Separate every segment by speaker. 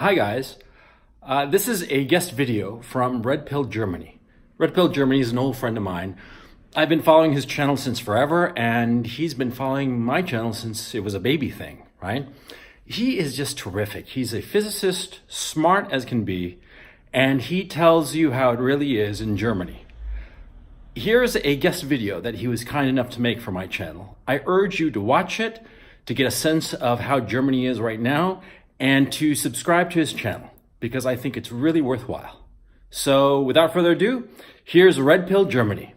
Speaker 1: Hi guys, this is a guest video from Red Pill Germany. Red Pill Germany is an old friend of mine. I've been following his channel since forever, and he's been following my channel since it was a baby thing, right? He is just terrific. He's a physicist, smart as can be, and he tells you how it really is in Germany. Here's a guest video that he was kind enough to make for my channel. I urge you to watch it to get a sense of how Germany is right now, and to subscribe to his channel, because I think it's really worthwhile. So without further ado, here's Red Pill Germany.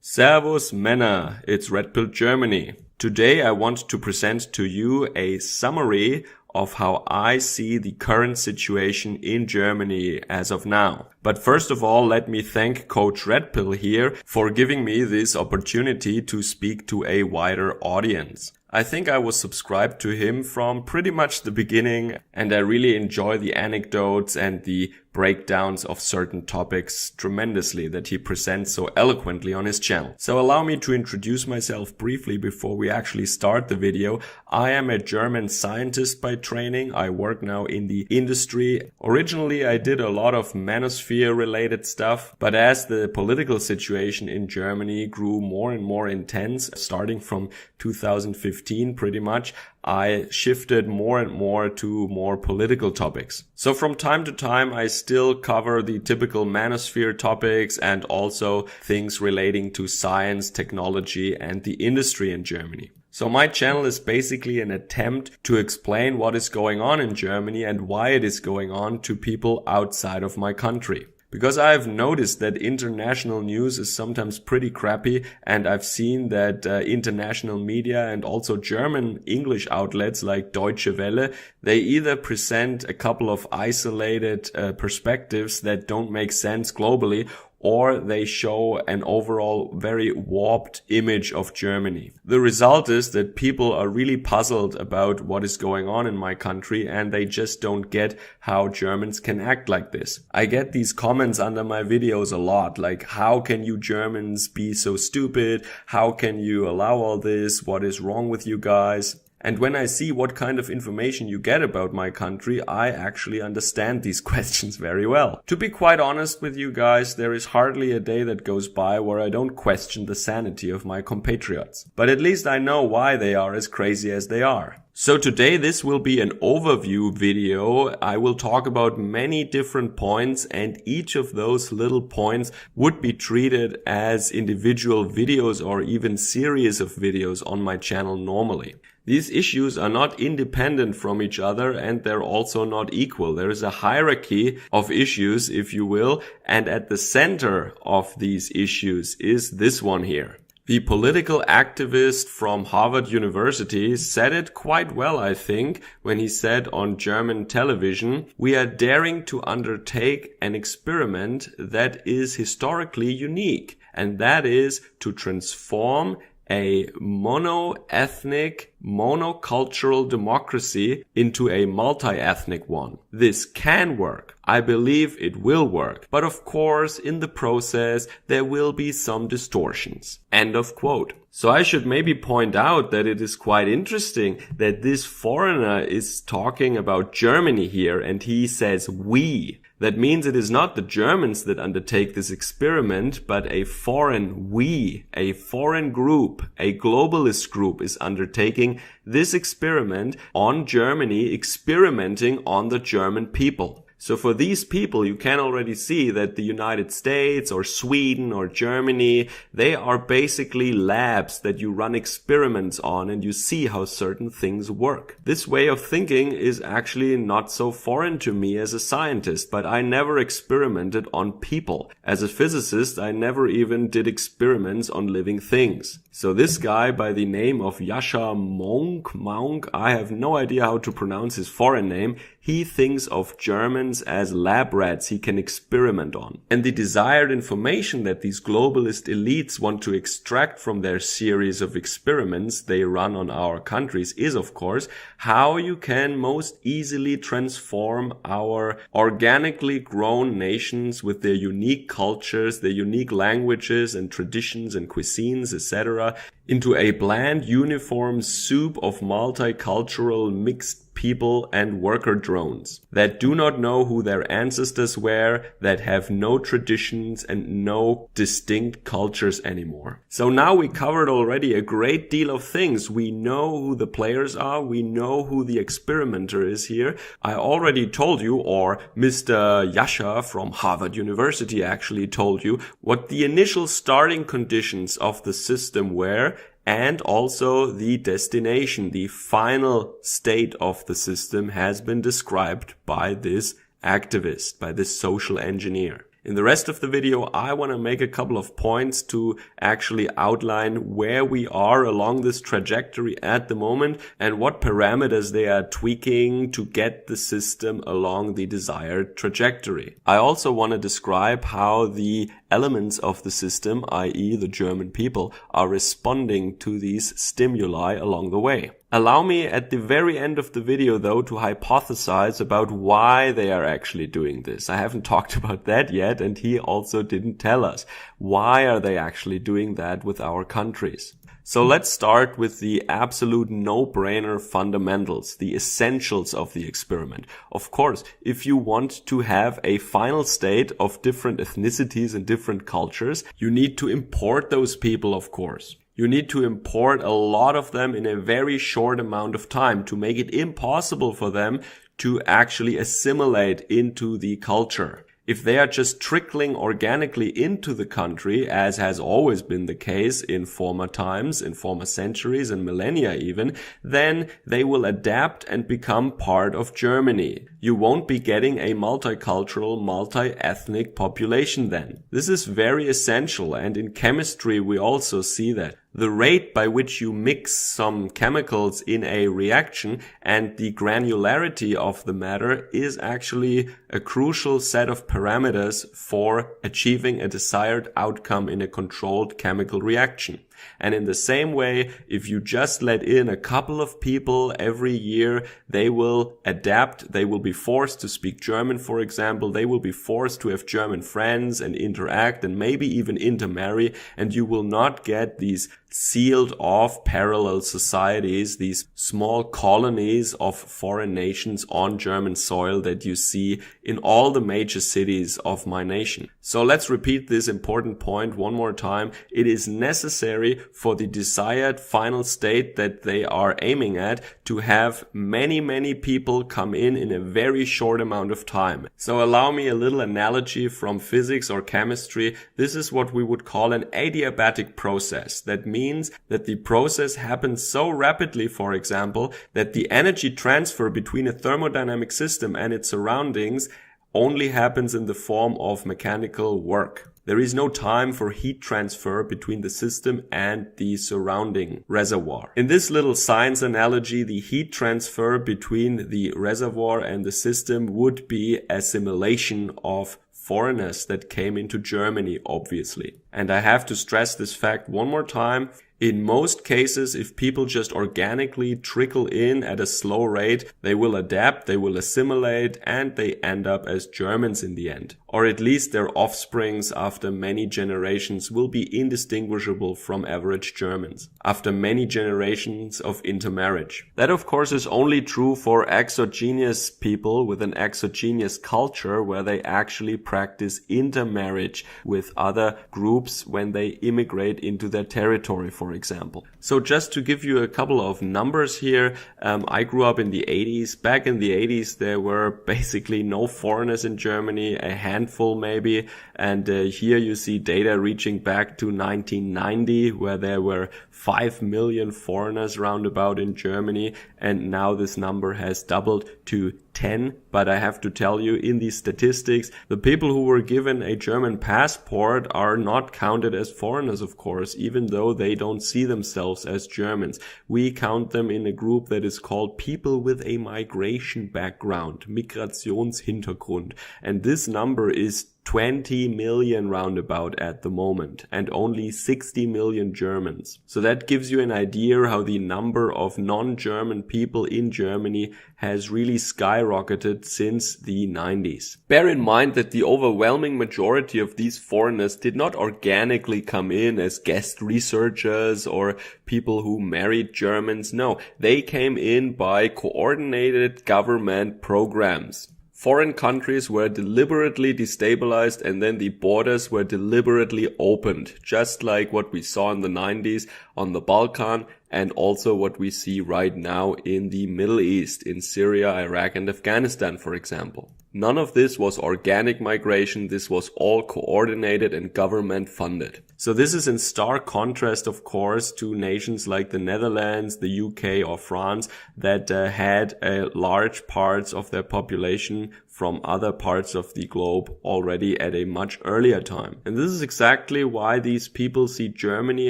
Speaker 2: Servus Männer, it's Red Pill Germany. Today I want to present to you a summary of how I see the current situation in Germany as of now. But first of all, let me thank Coach Red Pill here for giving me this opportunity to speak to a wider audience. I think I was subscribed to him from pretty much the beginning, and I really enjoy the anecdotes and the breakdowns of certain topics tremendously that he presents so eloquently on his channel. So allow me to introduce myself briefly before we actually start the video. I am a German scientist by training. I work now in the industry. Originally, I did a lot of manosphere related stuff, but as the political situation in Germany grew more and more intense, starting from 2015 pretty much, I shifted more and more to more political topics. So from time to time, I still cover the typical manosphere topics and also things relating to science, technology, and the industry in Germany. So my channel is basically an attempt to explain what is going on in Germany and why it is going on to people outside of my country. Because I've noticed that international news is sometimes pretty crappy, and I've seen that international media and also German English outlets like Deutsche Welle, they either present a couple of isolated perspectives that don't make sense globally, or they show an overall very warped image of Germany. The result is that people are really puzzled about what is going on in my country, and they just don't get how Germans can act like this. I get these comments under my videos a lot, like, how can you Germans be so stupid? How can you allow all this? What is wrong with you guys? And when I see what kind of information you get about my country, I actually understand these questions very well. To be quite honest with you guys, there is hardly a day that goes by where I don't question the sanity of my compatriots. But at least I know why they are as crazy as they are. So today this will be an overview video. I will talk about many different points, and each of those little points would be treated as individual videos or even series of videos on my channel normally. These issues are not independent from each other, and they're also not equal. There is a hierarchy of issues, if you will, and at the center of these issues is this one here. The political activist from Harvard University said it quite well, I think, when he said on German television, "We are daring to undertake an experiment that is historically unique, and that is to transform a mono-ethnic, monocultural democracy into a multi-ethnic one. This can work. I believe it will work. But of course, in the process, there will be some distortions." End of quote. So I should maybe point out that it is quite interesting that this foreigner is talking about Germany here, and he says we. That means it is not the Germans that undertake this experiment, but a foreign we, a foreign group, a globalist group is undertaking this experiment on Germany, experimenting on the German people. So for these people, you can already see that the United States or Sweden or Germany, they are basically labs that you run experiments on, and you see how certain things work. This way of thinking is actually not so foreign to me as a scientist, but I never experimented on people. As a physicist, I never even did experiments on living things. So this guy by the name of Yascha Mounk, I have no idea how to pronounce his foreign name, he thinks of Germans Germans as lab rats he can experiment on. And the desired information that these globalist elites want to extract from their series of experiments they run on our countries is, of course, how you can most easily transform our organically grown nations with their unique cultures, their unique languages and traditions and cuisines, etc., into a bland, uniform soup of multicultural mixed people and worker drones that do not know who their ancestors were, that have no traditions and no distinct cultures anymore. So now we covered already a great deal of things. We know who the players are. We know who the experimenter is here. I already told you, or Mr. Yasha from Harvard University actually told you, what the initial starting conditions of the system were, and also the destination, the final state of the system has been described by this activist, by this social engineer. In the rest of the video, I want to make a couple of points to actually outline where we are along this trajectory at the moment and what parameters they are tweaking to get the system along the desired trajectory. I also want to describe how the elements of the system, i.e. the German people, are responding to these stimuli along the way. Allow me at the very end of the video, though, to hypothesize about why they are actually doing this. I haven't talked about that yet, and he also didn't tell us. Why are they actually doing that with our countries? So let's start with the absolute no-brainer fundamentals, the essentials of the experiment. Of course, if you want to have a final state of different ethnicities and different cultures, you need to import those people, of course. You need to import a lot of them in a very short amount of time to make it impossible for them to actually assimilate into the culture. If they are just trickling organically into the country, as has always been the case in former times, in former centuries and millennia even, then they will adapt and become part of Germany. You won't be getting a multicultural, multi-ethnic population then. This is very essential, and in chemistry we also see that. The rate by which you mix some chemicals in a reaction and the granularity of the matter is actually a crucial set of parameters for achieving a desired outcome in a controlled chemical reaction. And in the same way, if you just let in a couple of people every year, they will adapt. They will be forced to speak German, for example. They will be forced to have German friends and interact and maybe even intermarry. And you will not get these sealed off parallel societies, these small colonies of foreign nations on German soil that you see in all the major cities of my nation. So let's repeat this important point one more time. It is necessary for the desired final state that they are aiming at to have many people come in a very short amount of time. So allow me a little analogy from physics or chemistry. This is what we would call an adiabatic process. That means that the process happens so rapidly, for example, that the energy transfer between a thermodynamic system and its surroundings only happens in the form of mechanical work. There is no time for heat transfer between the system and the surrounding reservoir. In this little science analogy, the heat transfer between the reservoir and the system would be assimilation of foreigners that came into Germany, obviously. And I have to stress this fact one more time. In most cases, if people just organically trickle in at a slow rate, they will adapt, they will assimilate, and they end up as Germans in the end. Or at least their offsprings after many generations will be indistinguishable from average Germans, after many generations of intermarriage. That of course is only true for exogenous people with an exogenous culture where they actually practice intermarriage with other groups when they immigrate into their territory, for example. So just to give you a couple of numbers here, I grew up in the 80s. Back in the 80s, there were basically no foreigners in Germany, a handful maybe. And here you see data reaching back to 1990, where there were 5 million foreigners roundabout in Germany. And now this number has doubled to 10, but I have to tell you, in these statistics, the people who were given a German passport are not counted as foreigners, of course, even though they don't see themselves as Germans. We count them in a group that is called people with a migration background, Migrationshintergrund, and this number is 20 million roundabout at the moment, and only 60 million Germans. So that gives you an idea how the number of non-German people in Germany has really skyrocketed since the 90s. Bear in mind that the overwhelming majority of these foreigners did not organically come in as guest researchers or people who married Germans. No, they came in by coordinated government programs. Foreign countries were deliberately destabilized and then the borders were deliberately opened, just like what we saw in the 90s on the Balkan and also what we see right now in the Middle East, in Syria, Iraq and Afghanistan, for example. None of this was organic migration, this was all coordinated and government funded. So this is in stark contrast, of course, to nations like the Netherlands, the UK or France that had large parts of their population from other parts of the globe already at a much earlier time. And this is exactly why these people see Germany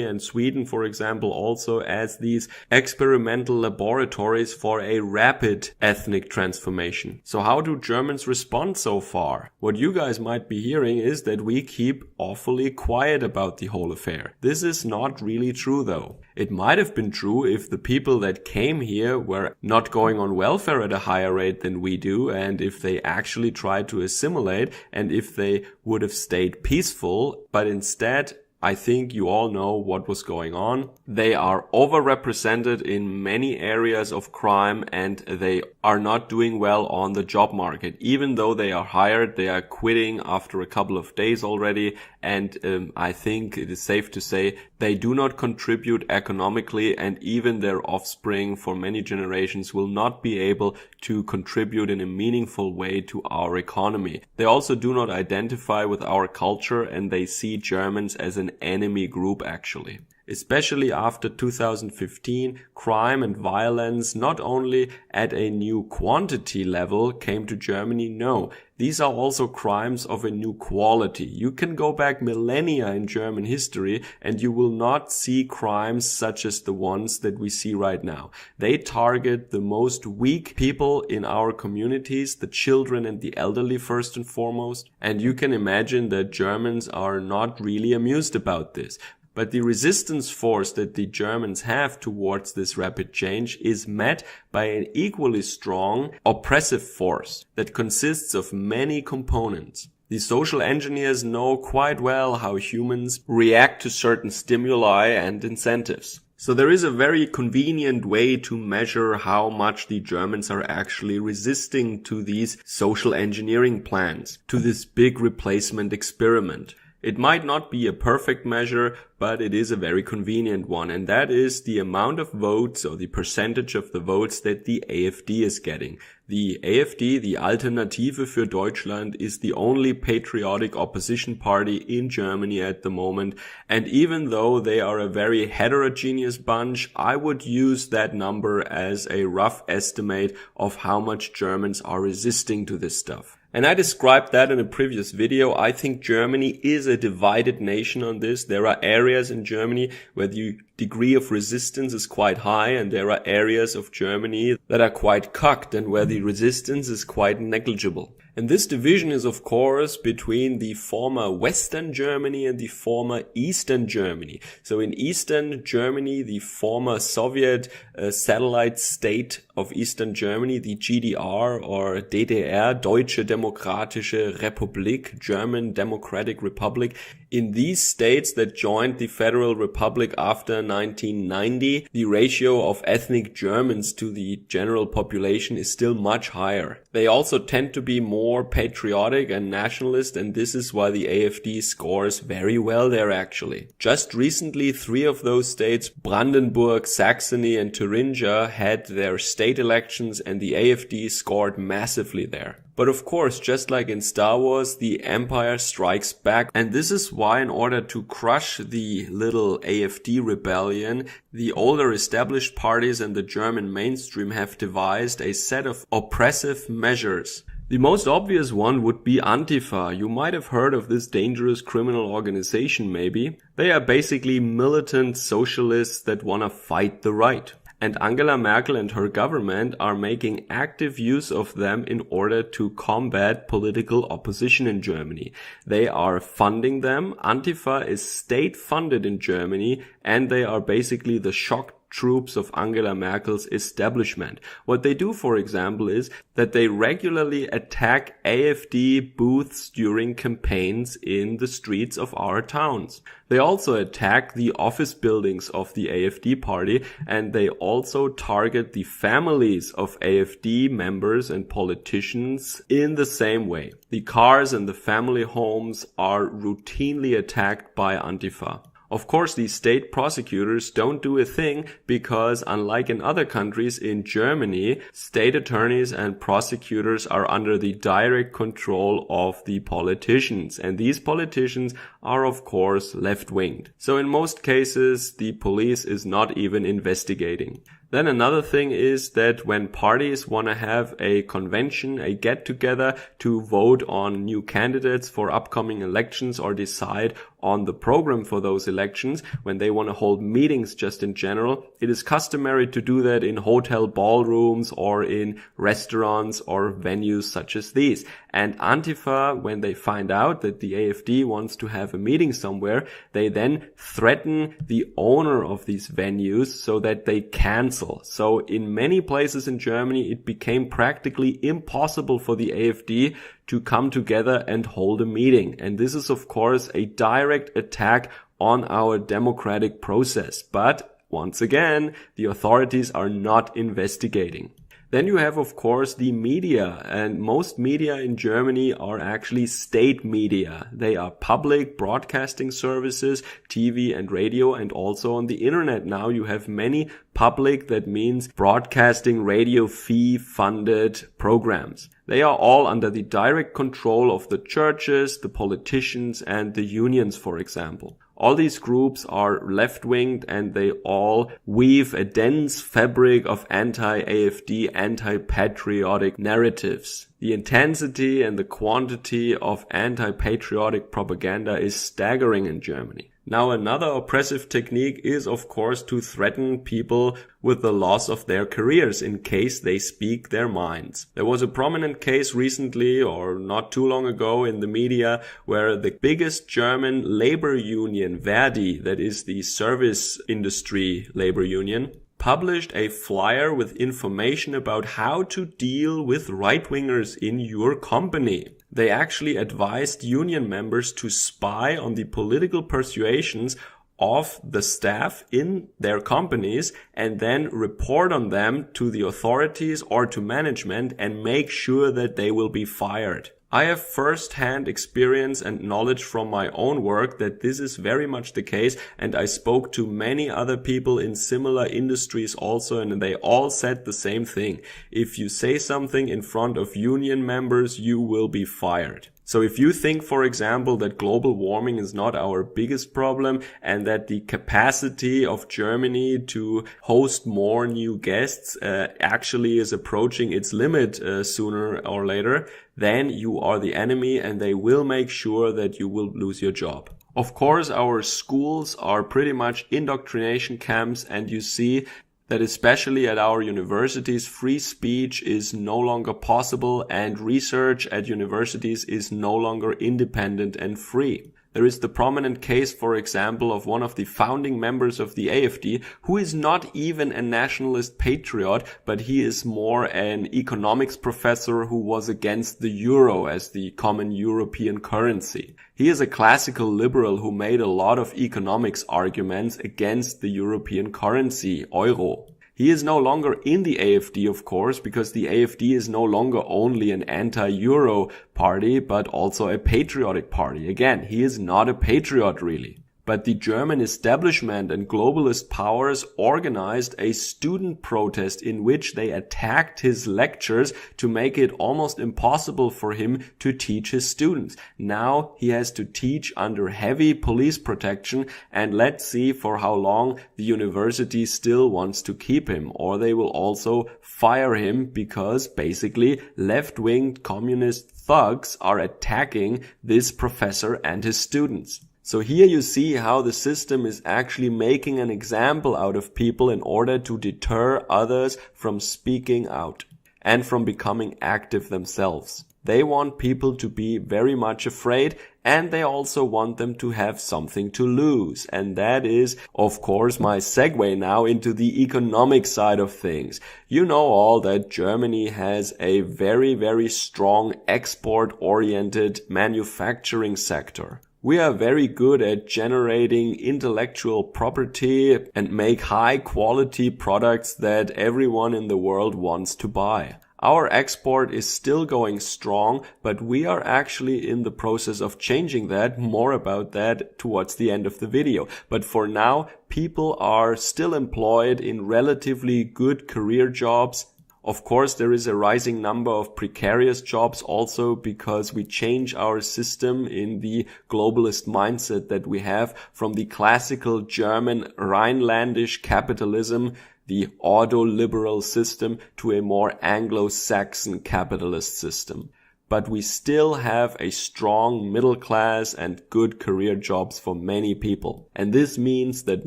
Speaker 2: and Sweden, for example, also as these experimental laboratories for a rapid ethnic transformation. So how do Germans respond so far? What you guys might be hearing is that we keep awfully quiet about the whole affair. This is not really true though. It might have been true if the people that came here were not going on welfare at a higher rate than we do, and if they actually tried to assimilate, and if they would have stayed peaceful, but instead, I think you all know what was going on. They are overrepresented in many areas of crime and they are not doing well on the job market. Even though they are hired, they are quitting after a couple of days already. And I think it is safe to say they do not contribute economically, and even their offspring for many generations will not be able to contribute in a meaningful way to our economy. They also do not identify with our culture and they see Germans as an enemy group actually. Especially after 2015, crime and violence not only at a new quantity level came to Germany, no, these are also crimes of a new quality. You can go back millennia in German history and you will not see crimes such as the ones that we see right now. They target the most weak people in our communities, the children and the elderly first and foremost. And you can imagine that Germans are not really amused about this. But the resistance force that the Germans have towards this rapid change is met by an equally strong oppressive force that consists of many components. The social engineers know quite well how humans react to certain stimuli and incentives. So there is a very convenient way to measure how much the Germans are actually resisting to these social engineering plans, to this big replacement experiment. It might not be a perfect measure, but it is a very convenient one, and that is the amount of votes or the percentage of the votes that the AfD is getting. The AfD, the Alternative für Deutschland, is the only patriotic opposition party in Germany at the moment, and even though they are a very heterogeneous bunch, I would use that number as a rough estimate of how much Germans are resisting to this stuff. And I described that in a previous video. I think Germany is a divided nation on this. There are areas in Germany where the degree of resistance is quite high, and there are areas of Germany that are quite cocked and where the resistance is quite negligible. And this division is of course between the former Western Germany and the former Eastern Germany. So in Eastern Germany, the former Soviet satellite state of Eastern Germany, the GDR or DDR, Deutsche Demokratische Republik, German Democratic Republic, in these states that joined the Federal Republic after 1990, the ratio of ethnic Germans to the general population is still much higher. They also tend to be more patriotic and nationalist, and this is why the AfD scores very well there actually. Just recently, 3 of those states, Brandenburg, Saxony and Thuringia, had their state elections and the AfD scored massively there. But of course, just like in Star Wars, the Empire strikes back. And this is why, in order to crush the little AfD rebellion, the older established parties in the German mainstream have devised a set of oppressive measures. The most obvious one would be Antifa. You might have heard of this dangerous criminal organization maybe. They are basically militant socialists that want to fight the right. And Angela Merkel and her government are making active use of them in order to combat political opposition in Germany. They are funding them. Antifa is state-funded in Germany, and they are basically the shock troops of Angela Merkel's establishment. What they do, for example, is that they regularly attack AfD booths during campaigns in the streets of our towns. They also attack the office buildings of the AfD party, and they also target the families of AfD members and politicians in the same way. The cars and the family homes are routinely attacked by Antifa. Of course, the state prosecutors don't do a thing because, unlike in other countries, in Germany, state attorneys and prosecutors are under the direct control of the politicians. And these politicians are, of course, left-winged. So in most cases, the police is not even investigating. Then another thing is that when parties want to have a convention, a get-together to vote on new candidates for upcoming elections or decide on the program for those elections, when they want to hold meetings just in general, it is customary to do that in hotel ballrooms or in restaurants or venues such as these. And Antifa, when they find out that the AfD wants to have a meeting somewhere, they then threaten the owner of these venues so that they cancel. So in many places in Germany, it became practically impossible for the AfD to come together and hold a meeting. And this is, of course, a direct attack on our democratic process. But once again, the authorities are not investigating. Then you have, of course, the media, and most media in Germany are actually state media. They are public broadcasting services, TV and radio, and also on the internet now you have many public, that means broadcasting radio fee-funded programs. They are all under the direct control of the churches, the politicians, and the unions, for example. All these groups are left-winged and they all weave a dense fabric of anti-AfD, anti-patriotic narratives. The intensity and the quantity of anti-patriotic propaganda is staggering in Germany. Now, another oppressive technique is, of course, to threaten people with the loss of their careers in case they speak their minds. There was a prominent case recently, or not too long ago, in the media where the biggest German labor union, Verdi, that is the service industry labor union, published a flyer with information about how to deal with right-wingers in your company. They actually advised union members to spy on the political persuasions of the staff in their companies and then report on them to the authorities or to management and make sure that they will be fired. I have first-hand experience and knowledge from my own work that this is very much the case, and I spoke to many other people in similar industries also, and they all said the same thing. If you say something in front of union members, you will be fired. So if you think, for example, that global warming is not our biggest problem and that the capacity of Germany to host more new guests actually is approaching its limit sooner or later, then you are the enemy and they will make sure that you will lose your job. Of course, our schools are pretty much indoctrination camps, and you see that especially at our universities, free speech is no longer possible and research at universities is no longer independent and free. There is the prominent case, for example, of one of the founding members of the AfD, who is not even a nationalist patriot, but he is more an economics professor who was against the euro as the common European currency. He is a classical liberal who made a lot of economics arguments against the European currency, euro. He is no longer in the AfD, of course, because the AfD is no longer only an anti-Euro party, but also a patriotic party. Again, he is not a patriot, really. But the German establishment and globalist powers organized a student protest in which they attacked his lectures to make it almost impossible for him to teach his students. Now he has to teach under heavy police protection, and let's see for how long the university still wants to keep him, or they will also fire him because basically left-wing communist thugs are attacking this professor and his students. So here you see how the system is actually making an example out of people in order to deter others from speaking out and from becoming active themselves. They want people to be very much afraid, and they also want them to have something to lose. And that is, of course, my segue now into the economic side of things. You know all that Germany has a very, very strong export-oriented manufacturing sector. We are very good at generating intellectual property and make high quality products that everyone in the world wants to buy. Our export is still going strong, but we are actually in the process of changing that. More about that towards the end of the video. But for now, people are still employed in relatively good career jobs. Of course, there is a rising number of precarious jobs also because we change our system in the globalist mindset that we have from the classical German Rhinelandish capitalism, the ordoliberal system, to a more Anglo-Saxon capitalist system. But we still have a strong middle class and good career jobs for many people. And this means that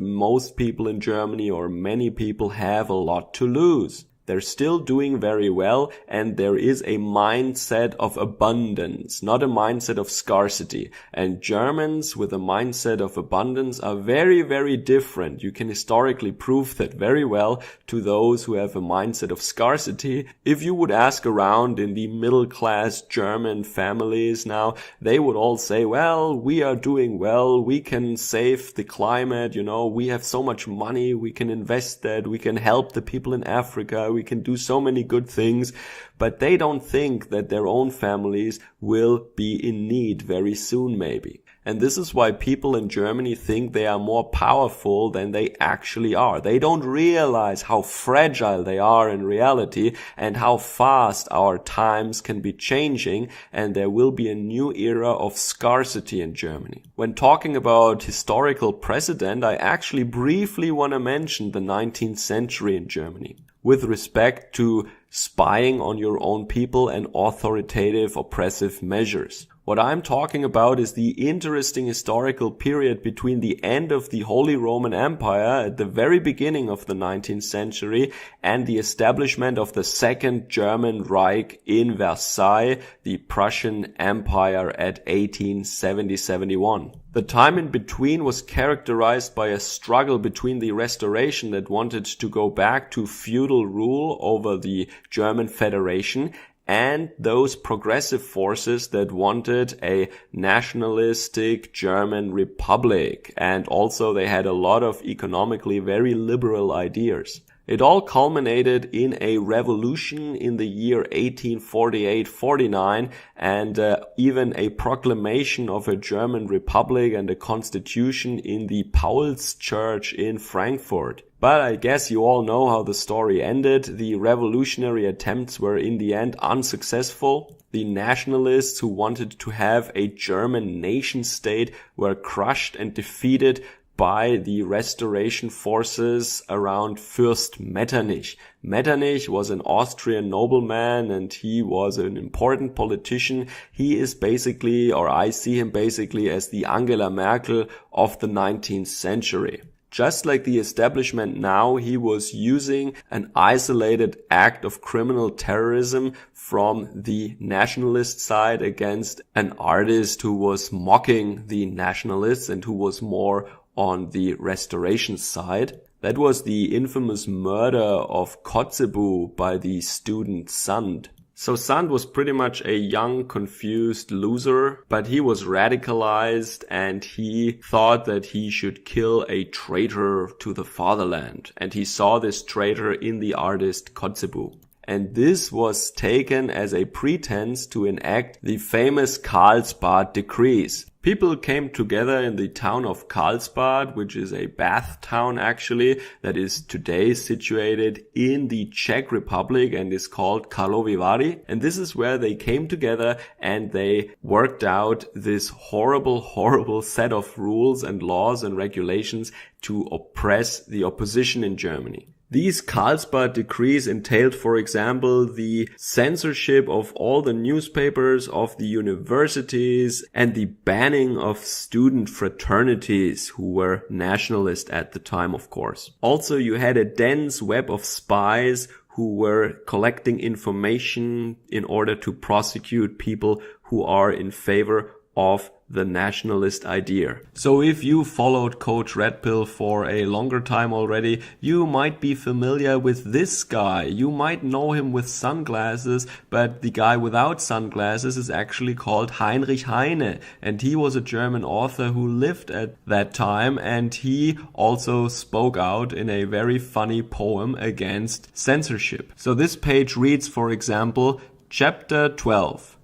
Speaker 2: most people in Germany, or many people, have a lot to lose. They're still doing very well, and there is a mindset of abundance, not a mindset of scarcity. And Germans with a mindset of abundance are very, very different. You can historically prove that very well to those who have a mindset of scarcity. If you would ask around in the middle class German families now, they would all say, well, we are doing well, we can save the climate, we have so much money, we can invest that, we can help the people in Africa, we can do so many good things, but they don't think that their own families will be in need very soon maybe. And this is why people in Germany think they are more powerful than they actually are. They don't realize how fragile they are in reality and how fast our times can be changing, and there will be a new era of scarcity in Germany. When talking about historical precedent, I actually briefly want to mention the 19th century in Germany with respect to spying on your own people and authoritative oppressive measures. What I'm talking about is the interesting historical period between the end of the Holy Roman Empire at the very beginning of the 19th century and the establishment of the Second German Reich in Versailles, the Prussian Empire at 1870-71. The time in between was characterized by a struggle between the Restoration that wanted to go back to feudal rule over the German Federation and those progressive forces that wanted a nationalistic German republic. And also they had a lot of economically very liberal ideas. It all culminated in a revolution in the year 1848-49 and even a proclamation of a German republic and a constitution in the Paul's Church in Frankfurt. But I guess you all know how the story ended. The revolutionary attempts were in the end unsuccessful. The nationalists who wanted to have a German nation state were crushed and defeated by the restoration forces around Fürst Metternich. Metternich was an Austrian nobleman and he was an important politician. He is basically, or I see him basically as the Angela Merkel of the 19th century. Just like the establishment now, he was using an isolated act of criminal terrorism from the nationalist side against an artist who was mocking the nationalists and who was more on the restoration side. That was the infamous murder of Kotzebue by the student Sand. So Sand was pretty much a young, confused loser, but he was radicalized and he thought that he should kill a traitor to the fatherland. And he saw this traitor in the artist Kotzebue. and this was taken as a pretense to enact the famous Karlsbad decrees. People came together in the town of Karlsbad, which is a bath town actually, that is today situated in the Czech Republic and is called Karlovy Vary. And this is where they came together and they worked out this horrible set of rules and laws and regulations to oppress the opposition in Germany. These Karlsbad decrees entailed, for example, the censorship of all the newspapers, of the universities, and the banning of student fraternities who were nationalist at the time, of course. Also, you had a dense web of spies who were collecting information in order to prosecute people who are in favor of the nationalist idea. So if you followed Coach Red Pill for a longer time already, you might be familiar with this guy. You might know him with sunglasses, but the guy without sunglasses is actually called Heinrich Heine, and he was a German author who lived at that time, and he also spoke out in a very funny poem against censorship. So this page reads, for example, Chapter 12,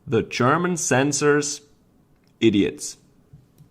Speaker 2: The German Censors Idiots.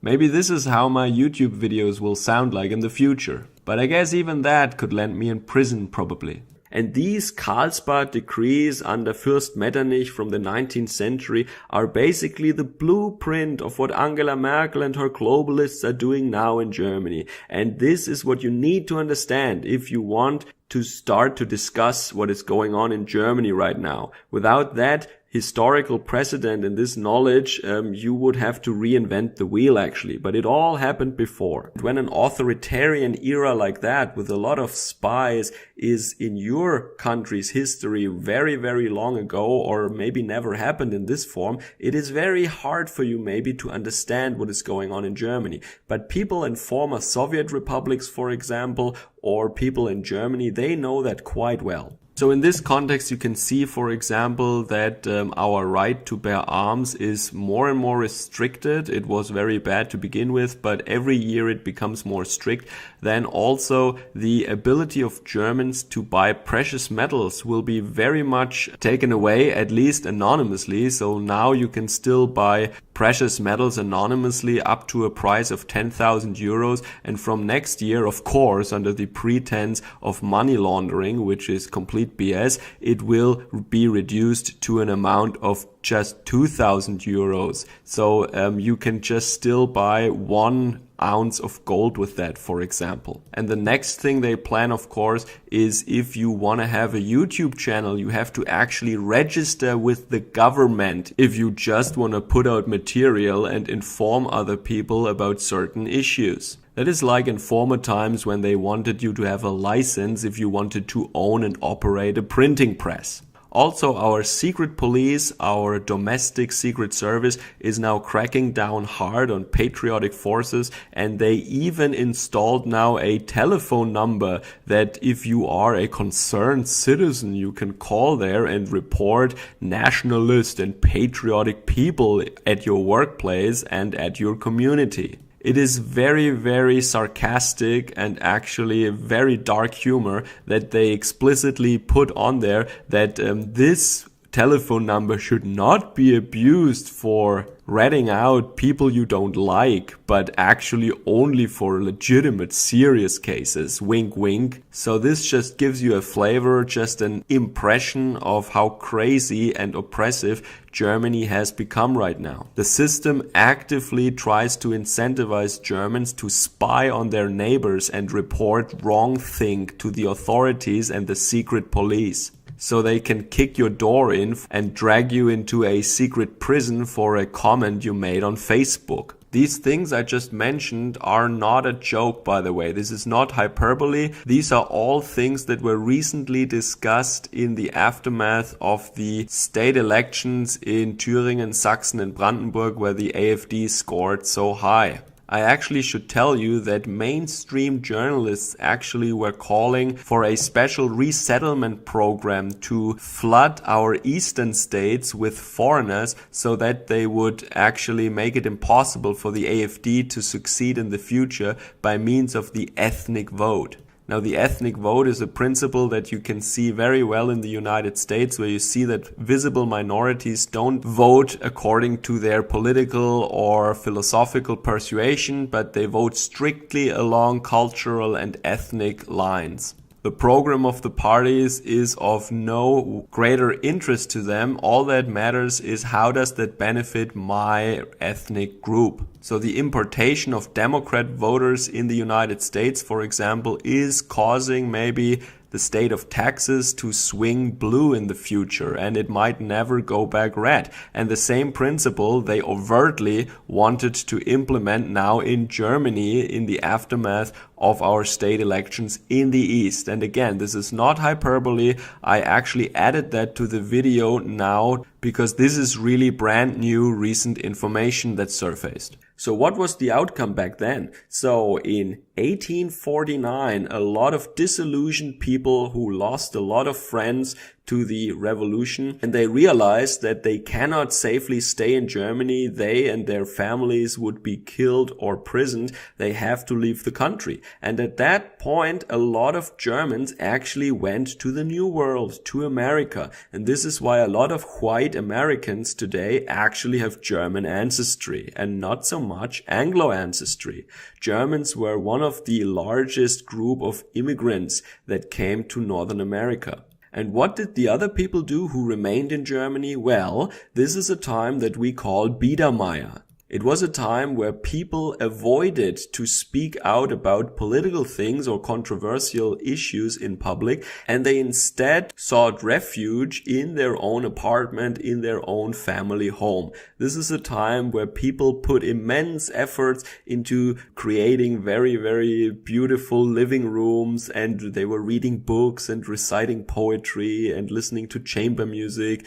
Speaker 2: Maybe this is how my YouTube videos will sound like in the future, but I guess even that could land me in prison probably. And these Karlsbad decrees under Fürst Metternich from the 19th century are basically the blueprint of what Angela Merkel and her globalists are doing now in Germany. And this is what you need to understand if you want to start to discuss what is going on in Germany right now. Without that historical precedent and this knowledge, you would have to reinvent the wheel actually. But it all happened before. When an authoritarian era like that with a lot of spies is in your country's history very long ago, or maybe never happened in this form, it is very hard for you maybe to understand what is going on in Germany. But people in former Soviet republics, for example, or people in Germany, they know that quite well. So in this context, you can see, for example, that our right to bear arms is more and more restricted. It was very bad to begin with, but every year it becomes more strict. Then also the ability of Germans to buy precious metals will be very much taken away, at least anonymously. So now you can still buy precious metals anonymously up to a price of 10,000 euros. And from next year, of course, under the pretense of money laundering, which is complete BS, it will be reduced to an amount of just 2,000 euros. So you can just still buy 1 ounce of gold with that, for example. And the next thing they plan, of course, is if you want to have a YouTube channel, you have to actually register with the government if you just want to put out material and inform other people about certain issues. That is like in former times when they wanted you to have a license if you wanted to own and operate a printing press. Also, our secret police, our domestic secret service, is now cracking down hard on patriotic forces, and they even installed now a telephone number that if you are a concerned citizen, you can call there and report nationalist and patriotic people at your workplace and at your community. It is very sarcastic and actually a very dark humor that they explicitly put on there that this telephone number should not be abused for ratting out people you don't like, but actually only for legitimate serious cases. Wink wink. So this just gives you a flavor, just an impression of how crazy and oppressive Germany has become right now. The system actively tries to incentivize Germans to spy on their neighbors and report wrong thing to the authorities and the secret police. So they can kick your door in and drag you into a secret prison for a comment you made on Facebook. These things I just mentioned are not a joke, by the way. This is not hyperbole. These are all things that were recently discussed in the aftermath of the state elections in Thüringen, Sachsen and Brandenburg, where the AfD scored so high. I actually should tell you that mainstream journalists actually were calling for a special resettlement program to flood our eastern states with foreigners so that they would actually make it impossible for the AfD to succeed in the future by means of the ethnic vote. Now, the ethnic vote is a principle that you can see very well in the United States, where you see that visible minorities don't vote according to their political or philosophical persuasion, but they vote strictly along cultural and ethnic lines. The program of the parties is of no greater interest to them. All that matters is how does that benefit my ethnic group. So the importation of Democrat voters in the United States, for example, is causing maybe the state of Texas to swing blue in the future, and it might never go back red. And the same principle they overtly wanted to implement now in Germany in the aftermath of our state elections in the East. And again, this is not hyperbole. I actually added that to the video now because this is really brand new recent information that surfaced. So what was the outcome back then? So in 1849, a lot of disillusioned people who lost a lot of friends to the revolution, and they realized that they cannot safely stay in Germany. They and their families would be killed or imprisoned. They have to leave the country. And at that point, a lot of Germans actually went to the New World, to America. And this is why a lot of white Americans today actually have German ancestry and not so much Anglo ancestry. Germans were one of the largest group of immigrants that came to Northern America. And what did the other people do who remained in Germany? Well, this is a time that we call Biedermeier. It was a time where people avoided to speak out about political things or controversial issues in public, and they instead sought refuge in their own apartment, in their own family home. This is a time where people put immense efforts into creating very, very beautiful living rooms, and they were reading books and reciting poetry and listening to chamber music,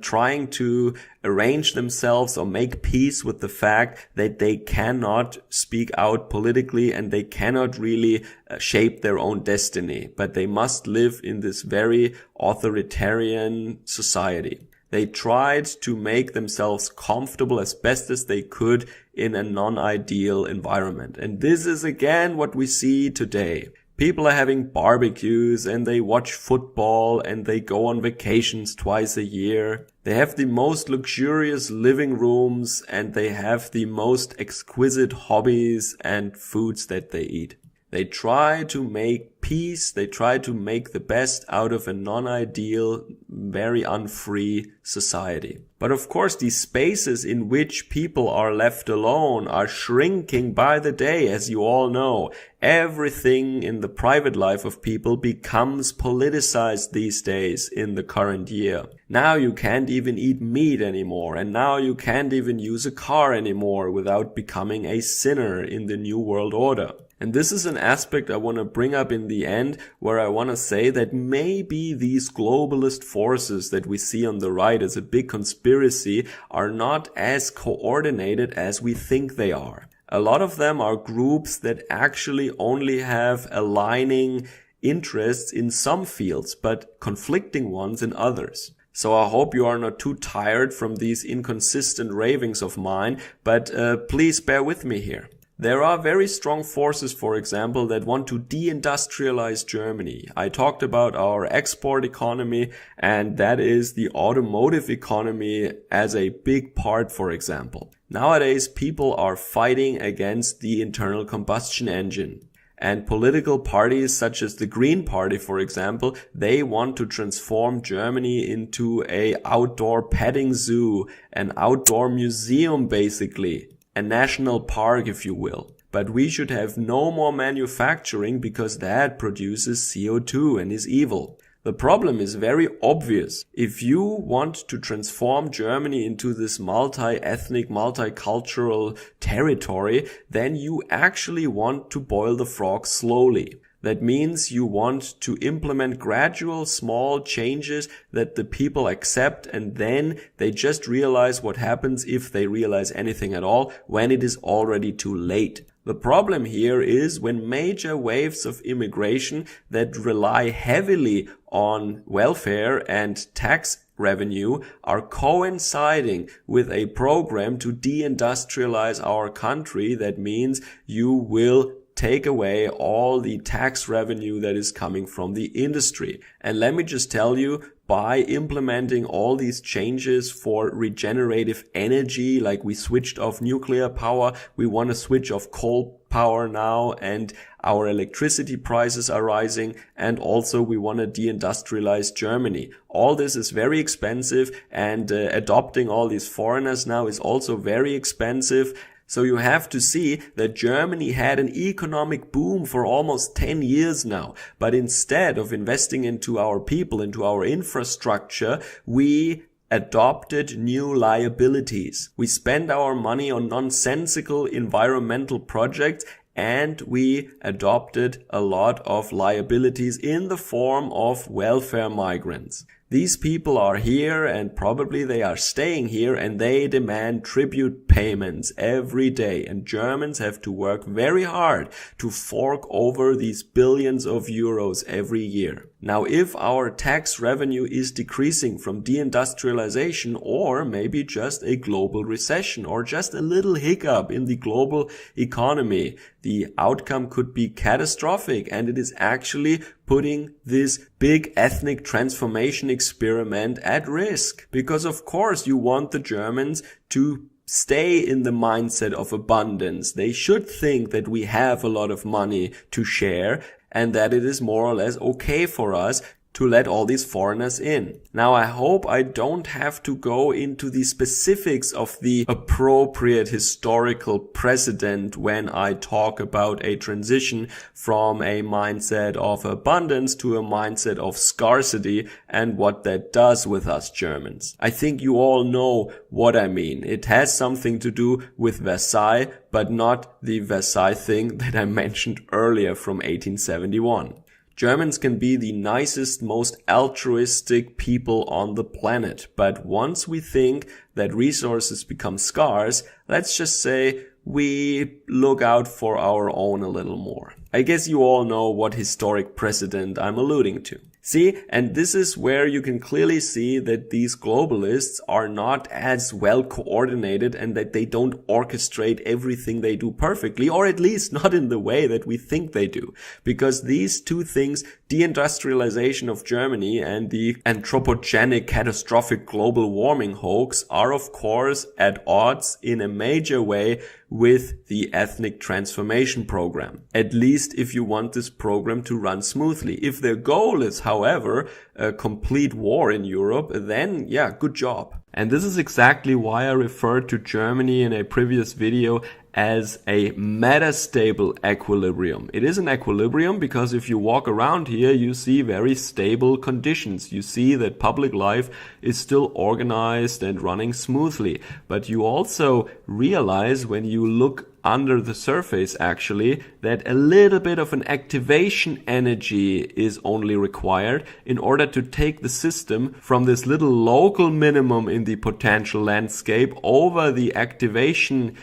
Speaker 2: trying to arrange themselves or make peace with the fact that they cannot speak out politically and they cannot really shape their own destiny, but they must live in this very authoritarian society. They tried to make themselves comfortable as best as they could in a non-ideal environment. And this is again what we see today. People are having barbecues and they watch football and they go on vacations twice a year. They have the most luxurious living rooms and they have the most exquisite hobbies and foods that they eat. They try to make peace. They try to make the best out of a non-ideal, very unfree society. But of course, these spaces in which people are left alone are shrinking by the day, as you all know. Everything in the private life of people becomes politicized these days in the current year. Now you can't even eat meat anymore, and now you can't even use a car anymore without becoming a sinner in the New World Order. And this is an aspect I want to bring up in the end, where I want to say that maybe these globalist forces that we see on the right as a big conspiracy are not as coordinated as we think they are. A lot of them are groups that actually only have aligning interests in some fields, but conflicting ones in others. So I hope you are not too tired from these inconsistent ravings of mine, but please bear with me here. There are very strong forces, for example, that want to deindustrialize Germany. I talked about our export economy, and that is the automotive economy as a big part, for example. Nowadays, people are fighting against the internal combustion engine. And political parties such as the Green Party, for example, they want to transform Germany into an outdoor petting zoo, an outdoor museum basically. A national park, if you will. But we should have no more manufacturing because that produces CO2 and is evil. The problem is very obvious. If you want to transform Germany into this multi-ethnic, multicultural territory, then you actually want to boil the frog slowly. That means you want to implement gradual small changes that the people accept, and then they just realize what happens, if they realize anything at all, when it is already too late. The problem here is when major waves of immigration that rely heavily on welfare and tax revenue are coinciding with a program to deindustrialize our country. That means you will take away all the tax revenue that is coming from the industry. And let me just tell you, by implementing all these changes for regenerative energy, like we switched off nuclear power, we want to switch off coal power now, and our electricity prices are rising, and also we want to deindustrialize Germany. All this is very expensive, and adopting all these foreigners now is also very expensive. So you have to see that Germany had an economic boom for almost 10 years now. But instead of investing into our people, into our infrastructure, we adopted new liabilities. We spend our money on nonsensical environmental projects, and we adopted a lot of liabilities in the form of welfare migrants. These people are here, and probably they are staying here, and they demand tribute payments every day. And Germans have to work very hard to fork over these billions of euros every year. Now, if our tax revenue is decreasing from deindustrialization, or maybe just a global recession, or just a little hiccup in the global economy, the outcome could be catastrophic, and it is actually putting this big ethnic transformation experiment at risk. Because of course you want the Germans to stay in the mindset of abundance. They should think that we have a lot of money to share, and that it is more or less okay for us to let all these foreigners in. Now, I hope I don't have to go into the specifics of the appropriate historical precedent when I talk about a transition from a mindset of abundance to a mindset of scarcity and what that does with us Germans. I think you all know what I mean. It has something to do with Versailles, but not the Versailles thing that I mentioned earlier from 1871. Germans can be the nicest, most altruistic people on the planet, but once we think that resources become scarce, let's just say we look out for our own a little more. I guess you all know what historic precedent I'm alluding to. See, and this is where you can clearly see that these globalists are not as well coordinated, and that they don't orchestrate everything they do perfectly, or at least not in the way that we think they do. Because these two things, deindustrialization of Germany and the anthropogenic catastrophic global warming hoax, are of course at odds in a major way with the ethnic transformation program. At least if you want this program to run smoothly. If their goal is, however, a complete war in Europe, then yeah, good job. And this is exactly why I referred to Germany in a previous video as a metastable equilibrium. It is an equilibrium because if you walk around here, you see very stable conditions. You see that public life is still organized and running smoothly. But you also realize when you look under the surface actually that a little bit of an activation energy is only required in order to take the system from this little local minimum in the potential landscape over the activation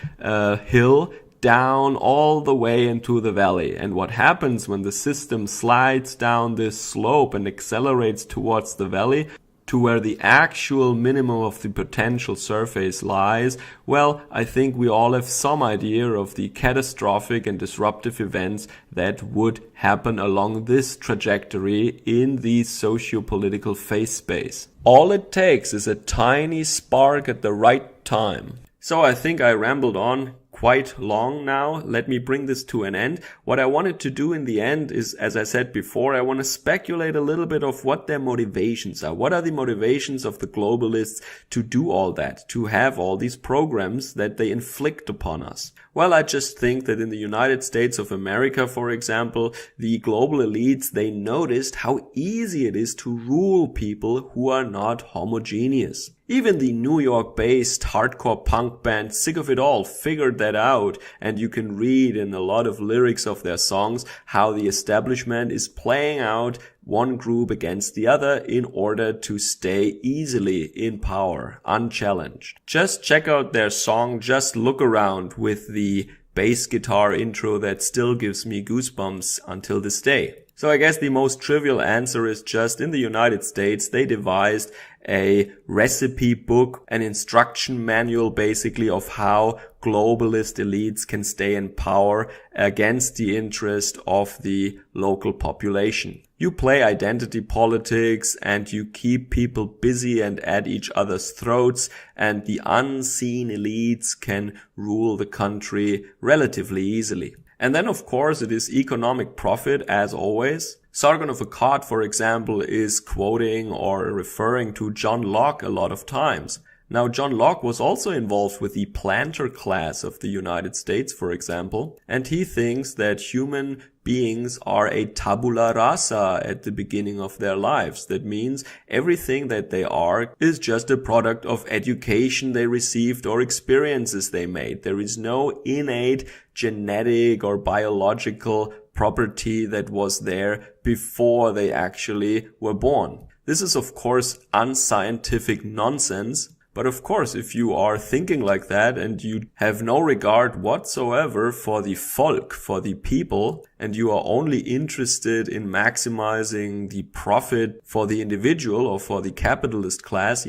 Speaker 2: hill down all the way into the valley. And what happens when the system slides down this slope and accelerates towards the valley to where the actual minimum of the potential surface lies? Well, I think we all have some idea of the catastrophic and disruptive events that would happen along this trajectory in the socio-political phase space. All it takes is a tiny spark at the right time. So I think I rambled on quite long now. Let me bring this to an end. What I wanted to do in the end is, as I said before, I want to speculate a little bit of what their motivations are. What are the motivations of the globalists to do all that, to have all these programs that they inflict upon us? Well, I just think that in the United States of America, for example, the global elites, they noticed how easy it is to rule people who are not homogeneous. Even the New York-based hardcore punk band Sick of It All figured that out, and you can read in a lot of lyrics of their songs how the establishment is playing out one group against the other in order to stay easily in power, unchallenged. Just check out their song Just Look Around with the bass guitar intro that still gives me goosebumps until this day. So I guess the most trivial answer is just in the United States, they devised a recipe book, an instruction manual basically of how globalist elites can stay in power against the interest of the local population. You play identity politics and you keep people busy and at each other's throats, and the unseen elites can rule the country relatively easily. And then, of course, it is economic profit, as always. Sargon of Akkad, for example, is quoting or referring to John Locke a lot of times. Now, John Locke was also involved with the planter class of the United States, for example, and he thinks that human beings are a tabula rasa at the beginning of their lives. That means everything that they are is just a product of education they received or experiences they made. There is no innate genetic or biological property that was there before they actually were born. This is, of course, unscientific nonsense. But of course, if you are thinking like that and you have no regard whatsoever for the folk, for the people, and you are only interested in maximizing the profit for the individual or for the capitalist class,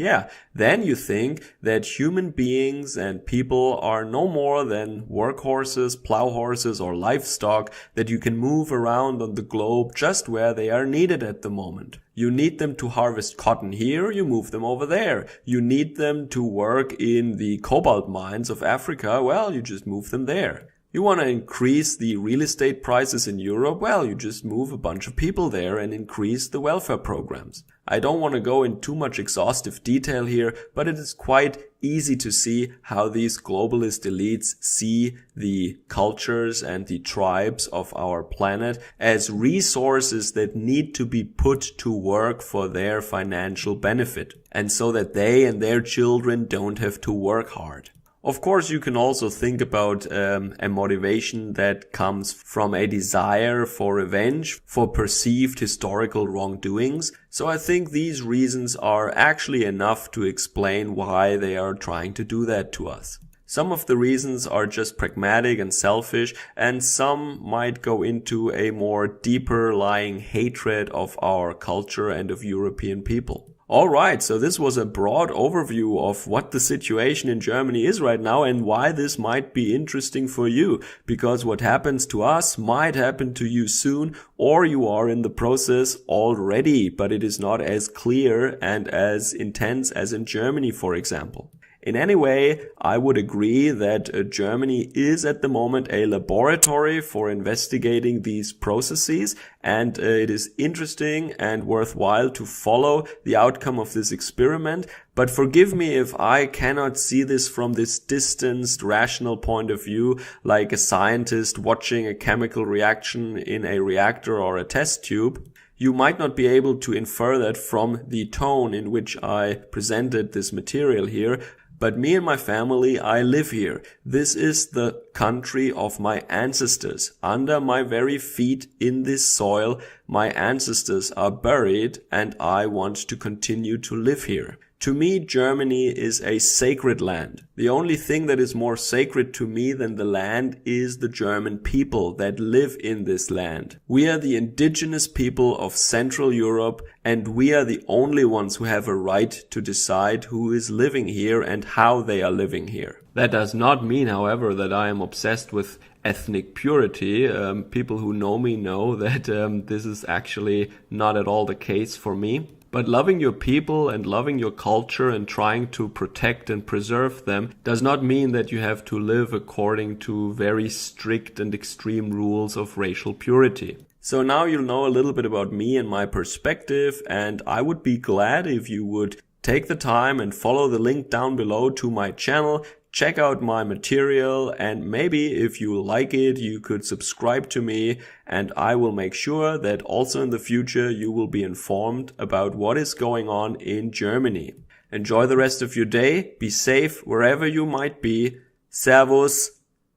Speaker 2: then you think that human beings and people are no more than workhorses, plow horses, or livestock that you can move around on the globe just where they are needed at the moment. You need them to harvest cotton here, you move them over there. You need them to work in the cobalt mines of Africa, well, you just move them there. You want to increase the real estate prices in Europe, well, you just move a bunch of people there and increase the welfare programs. I don't want to go in too much exhaustive detail here, but it is quite easy to see how these globalist elites see the cultures and the tribes of our planet as resources that need to be put to work for their financial benefit, and so that they and their children don't have to work hard. Of course, you can also think about a motivation that comes from a desire for revenge, for perceived historical wrongdoings. So I think these reasons are actually enough to explain why they are trying to do that to us. Some of the reasons are just pragmatic and selfish, and some might go into a more deeper lying hatred of our culture and of European people. Alright, so this was a broad overview of what the situation in Germany is right now and why this might be interesting for you, because what happens to us might happen to you soon, or you are in the process already, but it is not as clear and as intense as in Germany, for example. In any way, I would agree that Germany is at the moment a laboratory for investigating these processes, and it is interesting and worthwhile to follow the outcome of this experiment. But forgive me if I cannot see this from this distanced, rational point of view, like a scientist watching a chemical reaction in a reactor or a test tube. You might not be able to infer that from the tone in which I presented this material here. But me and my family, I live here. This is the country of my ancestors. Under my very feet in this soil, my ancestors are buried, and I want to continue to live here. To me, Germany is a sacred land. The only thing that is more sacred to me than the land is the German people that live in this land. We are the indigenous people of Central Europe, and we are the only ones who have a right to decide who is living here and how they are living here. That does not mean, however, that I am obsessed with ethnic purity. People who know me know that this is actually not at all the case for me. But loving your people and loving your culture and trying to protect and preserve them does not mean that you have to live according to very strict and extreme rules of racial purity. So now you'll know a little bit about me and my perspective, and I would be glad if you would take the time and follow the link down below to my channel. Check out my material, and maybe if you like it, you could subscribe to me, and I will make sure that also in the future you will be informed about what is going on in Germany. Enjoy the rest of your day. Be safe wherever you might be. Servus,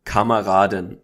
Speaker 2: Kameraden.